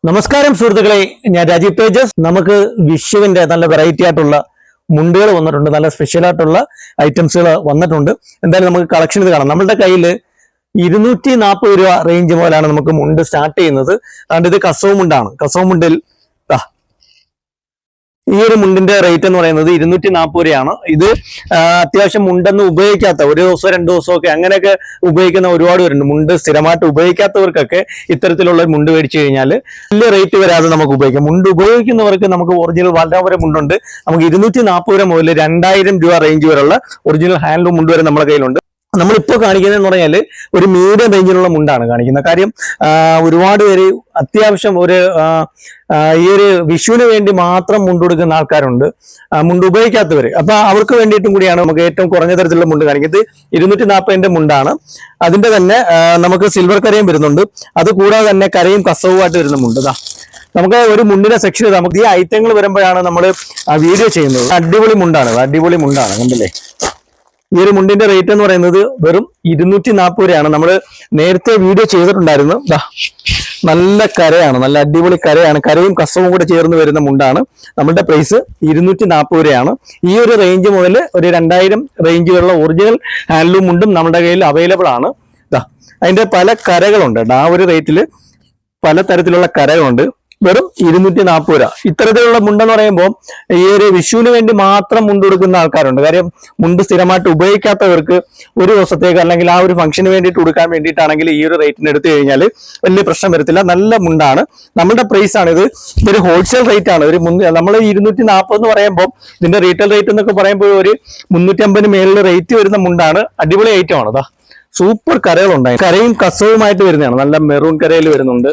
നമസ്കാരം സുഹൃത്തുക്കളെ, ഞാൻ രാജീവ് തേജസ്. നമുക്ക് വിഷുവിന്റെ നല്ല വെറൈറ്റി ആയിട്ടുള്ള മുണ്ടുകൾ വന്നിട്ടുണ്ട്, നല്ല സ്പെഷ്യൽ ആയിട്ടുള്ള ഐറ്റംസുകൾ വന്നിട്ടുണ്ട്. എന്തായാലും നമുക്ക് കളക്ഷൻ ഇത് കാണാം. നമ്മളുടെ കയ്യിൽ 240 രൂപ റേഞ്ച് മുതലാണ് നമുക്ക് മുണ്ട് സ്റ്റാർട്ട് ചെയ്യുന്നത്. അതുകൊണ്ട് ഇത് കസവ് മുണ്ടാണ്. കസവ് മുണ്ടിൽ ഈ ഒരു മുണ്ടിന്റെ റേറ്റ് എന്ന് പറയുന്നത് 240 രൂപയാണ്. ഇത് അത്യാവശ്യം മുണ്ടൊന്നും ഉപയോഗിക്കാത്ത, ഒരു ദിവസമോ 2 ദിവസമോ ഒക്കെ അങ്ങനെയൊക്കെ ഉപയോഗിക്കുന്ന ഒരുപാട് പേരുണ്ട്. മുണ്ട് സ്ഥിരമായിട്ട് ഉപയോഗിക്കാത്തവർക്കൊക്കെ ഇത്തരത്തിലുള്ള മുണ്ട് മേടിച്ചു കഴിഞ്ഞാൽ വലിയ റേറ്റ് വരാതെ നമുക്ക് ഉപയോഗിക്കാം. മുണ്ട് ഉപയോഗിക്കുന്നവർക്ക് നമുക്ക് ഒറിജിനൽ വാൽരാമപുരം മുണ്ടുണ്ട്. നമുക്ക് 240 രൂപ മുതൽ 2000 രൂപ റേഞ്ച് വരെയുള്ള ഒറിജിനൽ ഹാൻഡ്ലൂം മുണ്ട് വരെ നമ്മുടെ കയ്യിലുണ്ട്. നമ്മളിപ്പോൾ കാണിക്കുന്നതെന്ന് പറഞ്ഞാൽ ഒരു മീഡിയം റേഞ്ചിലുള്ള മുണ്ടാണ് കാണിക്കുന്നത്. കാര്യം ഒരുപാട് പേര് അത്യാവശ്യം ഈ ഒരു വിഷുവിന് വേണ്ടി മാത്രം മുണ്ട് കൊടുക്കുന്ന ആൾക്കാരുണ്ട്, മുണ്ട് ഉപയോഗിക്കാത്തവര്. അപ്പൊ അവർക്ക് വേണ്ടിയിട്ടും കൂടിയാണ് നമുക്ക് ഏറ്റവും കുറഞ്ഞ തരത്തിലുള്ള മുണ്ട് കാണിക്കുന്നത്. 240 മുണ്ടാണ്. അതിന്റെ തന്നെ നമുക്ക് സിൽവർ കരയും വരുന്നുണ്ട്. അത് കൂടാതെ തന്നെ കരയും കസവുമായിട്ട് വരുന്ന മുണ്ട്. നമുക്ക് ഒരു മുണ്ടിന്റെ സെക്ഷൻ നമുക്ക് ഈ ഐറ്റങ്ങൾ വരുമ്പോഴാണ് നമ്മൾ വീഡിയോ ചെയ്യുന്നത്. അടിപൊളി മുണ്ടാണ് കണ്ടില്ലേ. ഈ ഒരു മുണ്ടിന്റെ റേറ്റ് എന്ന് പറയുന്നത് വെറും 240 രൂപയാണ്. നമ്മൾ നേരത്തെ വീഡിയോ ചെയ്തിട്ടുണ്ടായിരുന്നു. നല്ല കരയാണ്, നല്ല അടിപൊളി കരയാണ്. കരയും കസവും കൂടെ ചേർന്ന് വരുന്ന മുണ്ടാണ്. നമ്മുടെ പ്രൈസ് 240 രൂപയാണ്. ഈ ഒരു റേഞ്ച് മുതൽ ഒരു 2000 റേഞ്ചുകളുള്ള ഒറിജിനൽ ഹാൻഡ്ലൂം മുണ്ടും നമ്മുടെ കയ്യിൽ അവൈലബിൾ ആണ്. അതിന്റെ പല കരകളുണ്ട്. ആ ഒരു റേറ്റിൽ പല തരത്തിലുള്ള കരകളുണ്ട്. വെറും 240 രൂപ. ഇത്തരത്തിലുള്ള മുണ്ടെന്ന് പറയുമ്പോൾ ഈ ഒരു വിഷുവിന് വേണ്ടി മാത്രം മുണ്ട് കൊടുക്കുന്ന ആൾക്കാരുണ്ട്. കാര്യം മുണ്ട് സ്ഥിരമായിട്ട് ഉപയോഗിക്കാത്തവർക്ക് ഒരു ദിവസത്തേക്ക് അല്ലെങ്കിൽ ആ ഒരു ഫംഗ്ഷന് വേണ്ടിയിട്ട് കൊടുക്കാൻ വേണ്ടിയിട്ടാണെങ്കിൽ ഈ ഒരു റേറ്റിന് എടുത്തു കഴിഞ്ഞാൽ വലിയ പ്രശ്നം വരത്തില്ല. നല്ല മുണ്ടാണ്. നമ്മുടെ പ്രൈസ് ആണ് ഇത്. ഇതൊരു ഹോൾസെയിൽ റേറ്റ് ആണ്. നമ്മൾ 240 എന്ന് പറയുമ്പോൾ ഇതിന്റെ റീറ്റെയിൽ റേറ്റ് എന്നൊക്കെ പറയുമ്പോൾ ഒരു 350 മേളിൽ റേറ്റ് വരുന്ന മുണ്ടാണ്. അടിപൊളി ഐറ്റം ആണ്. സൂപ്പർ കരകളുണ്ടായി. കരയും കസവുമായിട്ട് വരുന്നതാണ്. നല്ല മെറൂൺ കരയിൽ വരുന്നുണ്ട്.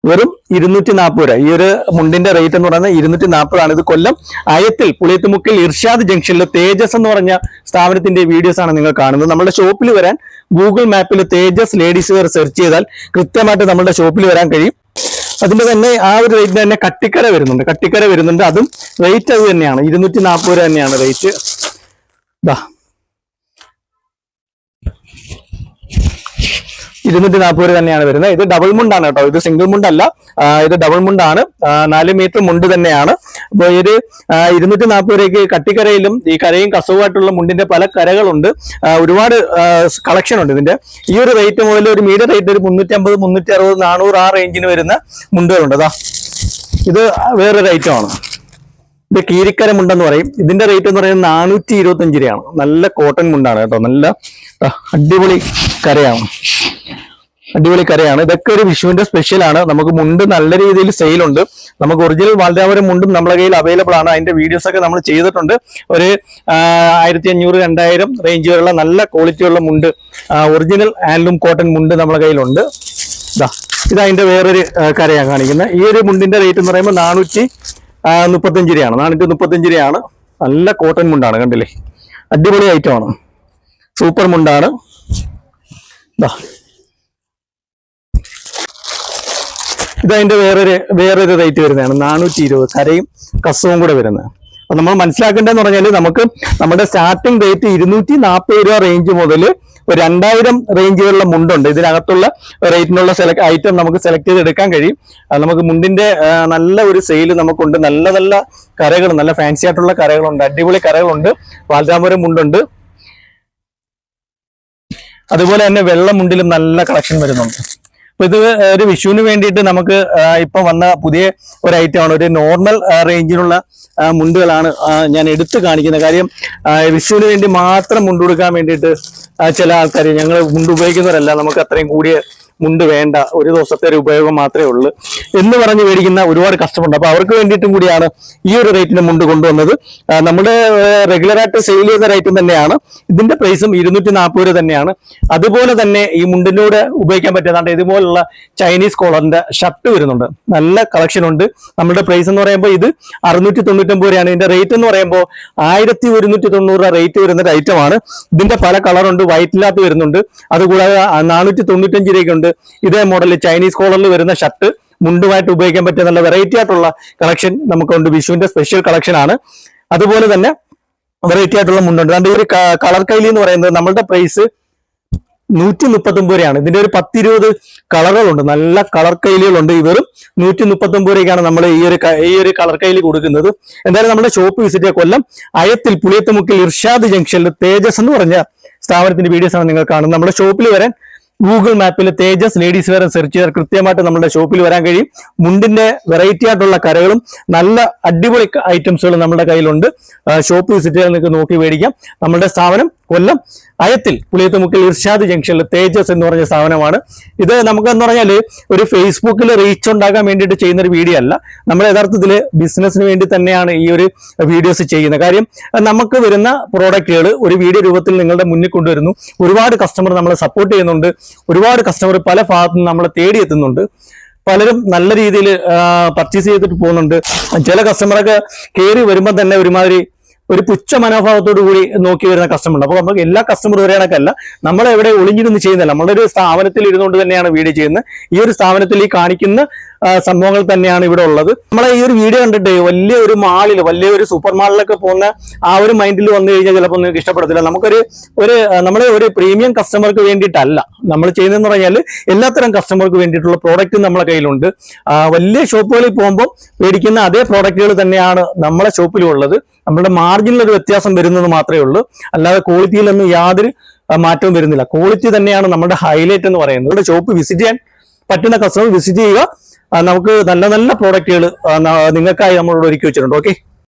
വെറും 240 രൂപ. ഈ ഒരു മുണ്ടിന്റെ റേറ്റ് എന്ന് പറയുന്നത് 240 ആണ്. ഇത് കൊല്ലം അയത്തിൽ പുളിയത്തുമുക്കിൽ ഇർഷാദ് ജംഗ്ഷനിൽ തേജസ് എന്ന് പറഞ്ഞ സ്ഥാപനത്തിന്റെ വീഡിയോസ് ആണ് നിങ്ങൾ കാണുന്നത്. നമ്മുടെ ഷോപ്പിൽ വരാൻ ഗൂഗിൾ മാപ്പിൽ തേജസ് ലേഡീസ് വെയർ സെർച്ച് ചെയ്താൽ കൃത്യമായിട്ട് നമ്മുടെ ഷോപ്പിൽ വരാൻ കഴിയും. അതിന്റെ തന്നെ ആ ഒരു റേറ്റിന് തന്നെ കട്ടിക്കര വരുന്നുണ്ട്. അതും റേറ്റ് അത് തന്നെയാണ്. 240 രൂപ തന്നെയാണ് റേറ്റ്. 240 രൂപ തന്നെയാണ് വരുന്നത്. ഇത് ഡബിൾ മുണ്ടാണ് കേട്ടോ. ഇത് സിംഗിൾ മുണ്ടല്ല, ഇത് ഡബിൾ മുണ്ടാണ്. 4 മീറ്റർ മുണ്ട് തന്നെയാണ്. അപ്പോൾ ഇത് 240 രൂപയ്ക്ക് കട്ടിക്കരയിലും ഈ കരയും കസവുമായിട്ടുള്ള മുണ്ടിന്റെ പല കരകളുണ്ട്. ഒരുപാട് കളക്ഷൻ ഉണ്ട് ഇതിന്റെ. ഈ ഒരു റേറ്റ് മുതൽ ഒരു മീഡിയം റേറ്റ് ഒരു 350, 360, 400 ആ റേഞ്ചിന് വരുന്ന മുണ്ടുകളുണ്ട്. ഇത് വേറൊരു ഐറ്റമാണ്. ഇത് കീരിക്കര മുണ്ടെന്ന് പറയും. ഇതിന്റെ റേറ്റ് എന്ന് പറയുന്നത് 425 രൂപയാണ്. നല്ല കോട്ടൺ മുണ്ടാണ് കേട്ടോ. നല്ല അടിപൊളി കരയാണ്. ഇതൊക്കെ ഒരു വിഷുവിന്റെ സ്പെഷ്യലാണ്. നമുക്ക് മുണ്ട് നല്ല രീതിയിൽ സെയിലുണ്ട്. നമുക്ക് ഒറിജിനൽ വാൽരാമപുരം മുണ്ടും നമ്മുടെ കയ്യിൽ അവൈലബിൾ ആണ്. അതിന്റെ വീഡിയോസ് ഒക്കെ നമ്മൾ ചെയ്തിട്ടുണ്ട്. ഒരു 1500, 2000 റേഞ്ച് വരെയുള്ള നല്ല ക്വാളിറ്റിയുള്ള മുണ്ട്, ഒറിജിനൽ ഹാൻഡ്ലൂം കോട്ടൺ മുണ്ട് നമ്മുടെ കയ്യിലുണ്ട്. ഇത് അതിന്റെ വേറൊരു കരയാണ് കാണിക്കുന്നത്. ഈ ഒരു മുണ്ടിന്റെ റേറ്റ് എന്ന് പറയുമ്പോൾ 435 രൂപയാണ്. 435 രൂപയാണ്. നല്ല കോട്ടൺ മുണ്ടാണ്. കണ്ടില്ലേ, അടിപൊളി ഐറ്റമാണ്. സൂപ്പർ മുണ്ടാണ്. ഇതതിന്റെ വേറൊരു റേറ്റ് വരുന്നതാണ്. 420 കരയും കസവും കൂടെ വരുന്നത്. അപ്പൊ നമ്മൾ മനസ്സിലാക്കേണ്ടതെന്ന് പറഞ്ഞാൽ നമുക്ക് നമ്മുടെ സ്റ്റാർട്ടിംഗ് റേറ്റ് 240 രൂപ റേഞ്ച് മുതൽ ഒരു 2000 റേഞ്ചുകളിലുള്ള മുണ്ടുണ്ട്. ഇതിനകത്തുള്ള റേറ്റിനുള്ള ഐറ്റം നമുക്ക് സെലക്ട് ചെയ്ത് എടുക്കാൻ കഴിയും. നമുക്ക് മുണ്ടിന്റെ നല്ല ഒരു സെയിൽ നമുക്കുണ്ട്. നല്ല കരകൾ, നല്ല ഫാൻസി ആയിട്ടുള്ള കരകളുണ്ട്. അടിപൊളി കരകളുണ്ട്. വാൽരാമപുരം മുണ്ടുണ്ട്. അതുപോലെ തന്നെ വെള്ള മുണ്ടിലും നല്ല കളക്ഷൻ വരുന്നുണ്ട്. അപ്പൊ ഇത് ഒരു വിഷുവിന് വേണ്ടിയിട്ട് നമുക്ക് ഇപ്പൊ വന്ന പുതിയ ഒരു ഐറ്റമാണ്. ഒരു നോർമൽ റേഞ്ചിലുള്ള മുണ്ടുകളാണ് ഞാൻ എടുത്തു കാണിക്കുന്നത്. കാര്യം വിഷുവിന് വേണ്ടി മാത്രം മുണ്ട് കൊടുക്കാൻ വേണ്ടിയിട്ട് ചില ആൾക്കാർ, ഞങ്ങൾ മുണ്ട് ഉപയോഗിക്കുന്നവരല്ല, നമുക്ക് അത്രയും കൂടിയ മുണ്ട് വേണ്ട, ഒരു ദിവസത്തെ ഒരു ഉപയോഗം മാത്രമേ ഉള്ളൂ എന്ന് പറഞ്ഞ് മേടിക്കുന്ന ഒരുപാട് കസ്റ്റമർ ഉണ്ട്. അപ്പൊ അവർക്ക് വേണ്ടിയിട്ടും കൂടിയാണ് ഈ ഒരു റേറ്റിന് മുണ്ട് കൊണ്ടുവന്നത്. നമ്മുടെ റെഗുലറായിട്ട് സെയിൽ ചെയ്യുന്ന റേറ്റും തന്നെയാണ്. ഇതിന്റെ പ്രൈസും 240 രൂപ തന്നെയാണ്. അതുപോലെ തന്നെ ഈ മുണ്ടിനോട് ഉപയോഗിക്കാൻ പറ്റുന്നതാണ് ഇതുപോലുള്ള ചൈനീസ് കോളറിന്റെ ഷർട്ട് വരുന്നുണ്ട്. നല്ല കളക്ഷൻ ഉണ്ട്. നമ്മുടെ പ്രൈസ് എന്ന് പറയുമ്പോൾ ഇത് 699 രൂപയാണ്. ഇതിന്റെ റേറ്റ് എന്ന് പറയുമ്പോൾ 1190 രൂപ റേറ്റ് വരുന്ന ഒരു ഐറ്റമാണ്. ഇതിന്റെ പല കളറുണ്ട്. വൈറ്റിനകത്ത് വരുന്നുണ്ട്. അതുകൂടാതെ 495 രൂപയ്ക്കുണ്ട്. ഇതേ മോഡൽ ചൈനീസ് കോളറിൽ വരുന്ന ഷർട്ട് മുണ്ടുമായിട്ട് ഉപയോഗിക്കാൻ പറ്റിയ നല്ല വെറൈറ്റി ആയിട്ടുള്ള കളക്ഷൻ നമുക്കുണ്ട്. വിഷുവിന്റെ സ്പെഷ്യൽ കളക്ഷൻ ആണ്. അതുപോലെ തന്നെ വെറൈറ്റി ആയിട്ടുള്ള മുണ്ടുണ്ട്. അതിന്റെ ഒരു കളർ കൈലി എന്ന് പറയുന്നത് നമ്മളുടെ പ്രൈസ് 139 രൂപയാണ്. ഇതിന്റെ ഒരു 10-20 കളറുകളുണ്ട്, നല്ല കളർ കൈലികളുണ്ട്. ഈ വെറും 139 രൂപയ്ക്കാണ് നമ്മൾ ഈ ഒരു കളർ കൈലി കൊടുക്കുന്നത്. എന്തായാലും നമ്മുടെ ഷോപ്പ് വിസിറ്റ് ചെയ്യുക. കൊല്ലം അയത്തിൽ പുളിയത്തുമുക്കിൽ ഇർഷാദ് ജംഗ്ഷനിൽ തേജസ് എന്ന് പറഞ്ഞ സ്ഥാപനത്തിന്റെ വീഡിയോസ് ആണ് നിങ്ങൾ കാണുന്നത്. നമ്മുടെ ഷോപ്പിൽ വരാൻ ഗൂഗിൾ മാപ്പിൽ തേജസ് ലേഡീസ് വെയർ സെർച്ച് ചെയ്താൽ കൃത്യമായിട്ട് നമ്മുടെ ഷോപ്പിൽ വരാൻ കഴിയും. മുണ്ടിന്റെ വെറൈറ്റി ആയിട്ടുള്ള കരകളും നല്ല അടിപൊളി ഐറ്റംസുകളും നമ്മുടെ കയ്യിലുണ്ട്. ഷോപ്പ് വിസിറ്റ് ചെയ്താൽ നിങ്ങൾക്ക് നോക്കി മേടിക്കാം. നമ്മുടെ സ്ഥാപനം കൊല്ലം അയത്തിൽ പുളിയത്തുമുക്കിൽ ഇർഷാദ് ജംഗ്ഷനിൽ തേജസ് എന്ന് പറഞ്ഞ സ്ഥാപനമാണ്. ഇത് നമുക്കെന്ന് പറഞ്ഞാൽ ഒരു ഫേസ്ബുക്കിൽ റീച്ച് ഉണ്ടാക്കാൻ വേണ്ടിയിട്ട് ചെയ്യുന്ന ഒരു വീഡിയോ അല്ല. നമ്മൾ യഥാർത്ഥത്തിൽ ബിസിനസ്സിന് വേണ്ടി തന്നെയാണ് ഈ ഒരു വീഡിയോസ് ചെയ്യുന്നത്. കാര്യം നമുക്ക് വരുന്ന പ്രോഡക്റ്റുകൾ ഒരു വീഡിയോ രൂപത്തിൽ നിങ്ങളുടെ മുന്നിൽ കൊണ്ടുവരുന്നു. ഒരുപാട് കസ്റ്റമർ നമ്മളെ സപ്പോർട്ട് ചെയ്യുന്നുണ്ട്. ഒരുപാട് കസ്റ്റമർ പല ഭാഗത്തും നമ്മളെ തേടി എത്തുന്നുണ്ട്. പലരും നല്ല രീതിയിൽ പർച്ചേസ് ചെയ്തിട്ട് പോകുന്നുണ്ട്. ചില കസ്റ്റമറൊക്കെ കയറി വരുമ്പോൾ തന്നെ ഒരുമാതിരി ഒരു പുച്ഛ മനോഭാവത്തോടു കൂടി നോക്കി വരുന്ന കസ്റ്റമർ ഉണ്ട്. അപ്പോൾ നമുക്ക് എല്ലാ കസ്റ്റമർ ഒരേ കണക്കല്ല. നമ്മളെവിടെ ഒളിഞ്ഞിരുന്ന് ചെയ്യുന്നില്ല. നമ്മളൊരു സ്ഥാപനത്തിൽ ഇരുന്നുകൊണ്ട് തന്നെയാണ് വീഡിയോ ചെയ്യുന്നത്. ഈ ഒരു സ്ഥാപനത്തിൽ ഈ കാണിക്കുന്ന സംഭവങ്ങൾ തന്നെയാണ് ഇവിടെ ഉള്ളത്. നമ്മളെ ഈ ഒരു വീഡിയോ കണ്ടിട്ട് വലിയ ഒരു മാളിൽ, വലിയ ഒരു സൂപ്പർ മാളിലൊക്കെ പോകുന്ന ആ ഒരു മൈൻഡിൽ വന്നു കഴിഞ്ഞാൽ ചിലപ്പോൾ നിങ്ങൾക്ക് ഇഷ്ടപ്പെടത്തില്ല. നമ്മളെ ഒരു പ്രീമിയം കസ്റ്റമർക്ക് വേണ്ടിയിട്ടല്ല നമ്മൾ ചെയ്യുന്നതെന്ന് പറഞ്ഞാൽ എല്ലാത്തരം കസ്റ്റമർക്ക് വേണ്ടിയിട്ടുള്ള പ്രോഡക്റ്റ് നമ്മളെ കയ്യിലുണ്ട്. വലിയ ഷോപ്പുകളിൽ പോകുമ്പോൾ മേടിക്കുന്ന അതേ പ്രോഡക്റ്റുകൾ തന്നെയാണ് നമ്മളെ ഷോപ്പിലും ഉള്ളത്. നമ്മുടെ മാർജിനിലൊരു വ്യത്യാസം വരുന്നത് മാത്രമേ ഉള്ളൂ. അല്ലാതെ ക്വാളിറ്റിയിലൊന്നും യാതൊരു മാറ്റവും വരുന്നില്ല. ക്വാളിറ്റി തന്നെയാണ് നമ്മുടെ ഹൈലൈറ്റ് എന്ന് പറയുന്നത്. നമ്മുടെ ഷോപ്പ് വിസിറ്റ് ചെയ്യാൻ പറ്റുന്ന കസ്റ്റമർ വിസിറ്റ് ചെയ്യുക. നമുക്ക് നല്ല നല്ല പ്രോഡക്റ്റുകൾ നിങ്ങൾക്കായി നമ്മളോട് ഒരുക്കി വെച്ചിട്ടുണ്ട്. ഓക്കെ.